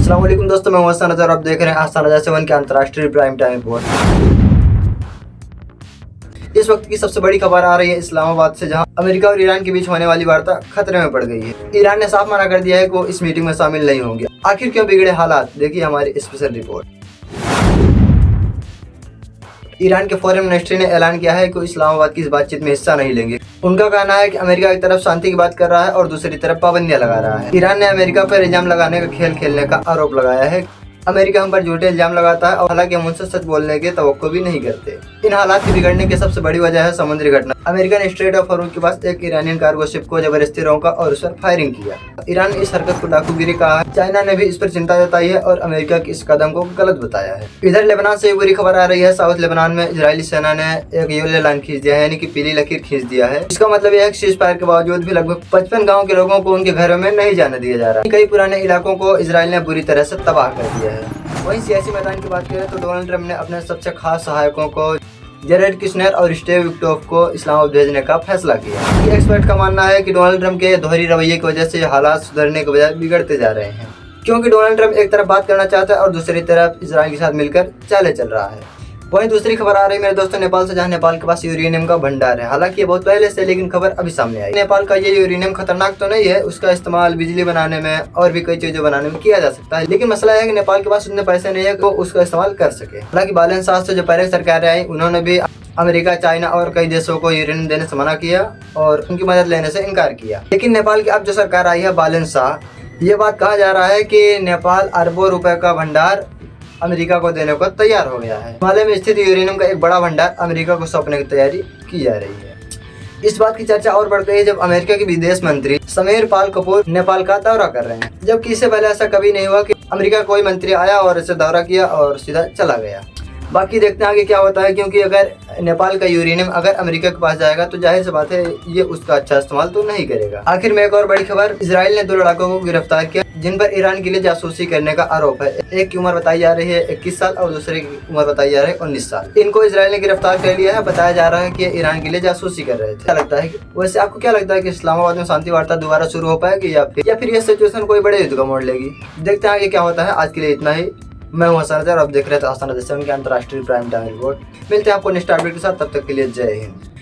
अस्सलाम वालेकुम दोस्तों, मैं हसन नजर आप देख रहे हैं आस्था नजर 7 के अंतर्राष्ट्रीय प्राइम टाइम रिपोर्ट। इस वक्त की सबसे बड़ी खबर आ रही है इस्लामाबाद से, जहां अमेरिका और ईरान के बीच होने वाली वार्ता खतरे में पड़ गई है। ईरान ने साफ मना कर दिया है कि वो इस मीटिंग में शामिल नहीं होंगे। आखिर क्यों बिगड़े हालात, देखिए हमारी स्पेशल रिपोर्ट। ईरान के फॉरेन मिनिस्ट्री ने ऐलान किया है कि वो इस्लामाबाद की इस बातचीत में हिस्सा नहीं लेंगे। उनका कहना है कि अमेरिका एक तरफ शांति की बात कर रहा है और दूसरी तरफ पाबंदियां लगा रहा है। ईरान ने अमेरिका पर इल्जाम लगाने का खेल खेलने का आरोप लगाया है। अमेरिका हम पर झूठे इल्जाम लगाता है और हालांकि हम उनसे सच बोलने के तवक्को भी नहीं करते। इन हालात के बिगड़ने की सबसे बड़ी वजह है समुद्री घटना। अमेरिका ने स्ट्रेट ऑफ हॉर्मुज के पास एक ईरानियन कार्गो शिप को जबरदस्ती रोका और उस पर फायरिंग किया। ईरान ने इस हरकत को डाकूगिरी कहा है। चाइना ने भी इस पर चिंता जताई है और अमेरिका के इस कदम को गलत बताया है। इधर लेबनान से एक बुरी खबर आ रही है। साउथ लेबनान में इजरायली सेना ने एक येलो लाइन खींच दिया है, यानी कि पीली लकीर खींच दिया है। इसका मतलब यह है कि सीज फायर के बावजूद भी लगभग 55 गाँव के लोगों को उनके घरों में नहीं जाने दिया जा रहा। कई पुराने इलाकों को इजरायल ने बुरी तरह से तबाह कर दिया है। वहीं सियासी मैदान की बात करें तो डोनाल्ड ट्रंप ने अपने सबसे खास सहायकों को जेरेड किशनर और स्टीव विट्कोफ को इस्लामाबाद भेजने का फैसला किया। एक्सपर्ट का मानना है कि डोनाल्ड ट्रंप के दोहरी रवैये की वजह से हालात सुधरने के बजाय बिगड़ते जा रहे हैं, क्योंकि डोनाल्ड ट्रंप एक तरफ बात करना चाहता है और दूसरी तरफ इजरायल के साथ मिलकर चाले चल रहा है। वहीं दूसरी खबर आ रही है मेरे दोस्तों नेपाल से, जहां नेपाल के पास यूरेनियम का भंडार है। हालांकि ये बहुत पहले से, लेकिन खबर अभी सामने आई। नेपाल का ये यूरेनियम खतरनाक तो नहीं है, उसका इस्तेमाल बिजली बनाने में और भी कई चीजों बनाने में किया जा सकता है, लेकिन मसला है कि नेपाल के पास उतने पैसे नहीं है कि वो उसका इस्तेमाल कर सके। हालांकि बालन शाह से जो पहले सरकारें आई, उन्होंने भी अमेरिका, चाइना और कई देशों को यूरेनियम देने से मना किया और उनकी मदद लेने से इनकार किया। लेकिन नेपाल की अब जो सरकार आई है बालन शाह, ये बात कहा जा रहा है कि नेपाल अरबों रुपए का भंडार अमेरिका को देने को तैयार हो गया है। हिमालय में स्थित यूरेनियम का एक बड़ा भंडार अमेरिका को सौंपने की तैयारी की जा रही है। इस बात की चर्चा और बढ़ गई है जब अमेरिका के विदेश मंत्री समीर पाल कपूर नेपाल का दौरा कर रहे हैं, जबकि इससे पहले ऐसा कभी नहीं हुआ कि अमेरिका कोई मंत्री आया और इसे दौरा किया और सीधा चला गया। बाकी देखते हैं आगे क्या होता है, क्योंकि अगर नेपाल का यूरेनियम अगर अमेरिका के पास जाएगा तो जाहिर सी बात है ये उसका अच्छा इस्तेमाल तो नहीं करेगा। आखिर में एक और बड़ी खबर, इजराइल ने 2 लड़ाकों को गिरफ्तार किया जिन पर ईरान के लिए जासूसी करने का आरोप है। एक की उम्र बताई जा रही है 21 साल और दूसरे की उम्र बताई जा रही है 19 साल। इनको इजराइल ने गिरफ्तार कर लिया है। बताया जा रहा है कि ईरान के लिए जासूसी कर रहे थे। क्या लगता है वैसे आपको क्या लगता है कि इस्लामाबाद में शांति वार्ता दोबारा शुरू हो पाएगी या फिर यह सिचुएशन कोई बड़े युद्ध का मोड़ लेगी? देखते हैं आगे क्या होता है। आज के लिए इतना ही। मैं हूं हसन नजर, आप देख रहे थे आस्था नजर 7 के अंतर्राष्ट्रीय प्राइम टाइम रिपोर्ट। मिलते हैं आपको नेक्स्ट अपडेट के साथ, तब तक के लिए जय हिंद।